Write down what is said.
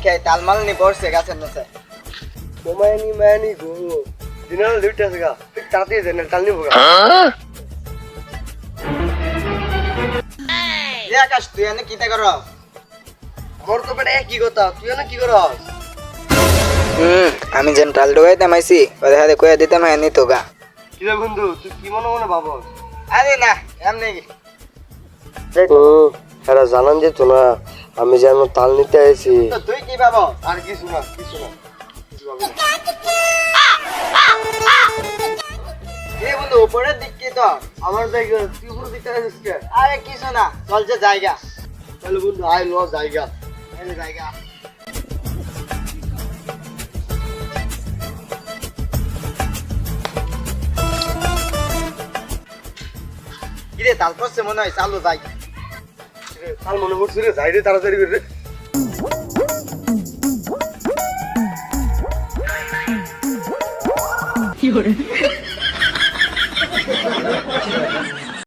দেখে তালমাল নি পড়ছে গাছের নিচে মায়ানি গো দিনাল দুইটা আছে গা ঠিক তাড়াতাড়ি দেন টাল নিব গা এ আকাশ তুই এনে কিতা কর মোর তো বেটা কি কথা তুই না কি করস আমি যেন টাল ঢুকাইতে মাইছি ওদের হাতে কইয়া দিতাম হ্যাঁ নিত গা কি রে বন্ধু তুই কি মনে মনে ভাবস আরে না এমনি এরা জানান যেত না আমি যেন তাল নিতে আইছি তো তুই কি ভাবো আর কিছু না কিছু না এ বন্ধু উপরের দিক কি তো আমার জায়গা তুই উপর দিতে আইছিস কে আরে কিছু না চলছে জায়গা তাহলে বন্ধু আই লো জায়গা এলে জায়গা কিরে তাল পড়ছে মনে হয় চালু যাই তাল মনে পড়ছে রে যাই রে তাড়াতাড়ি করে রে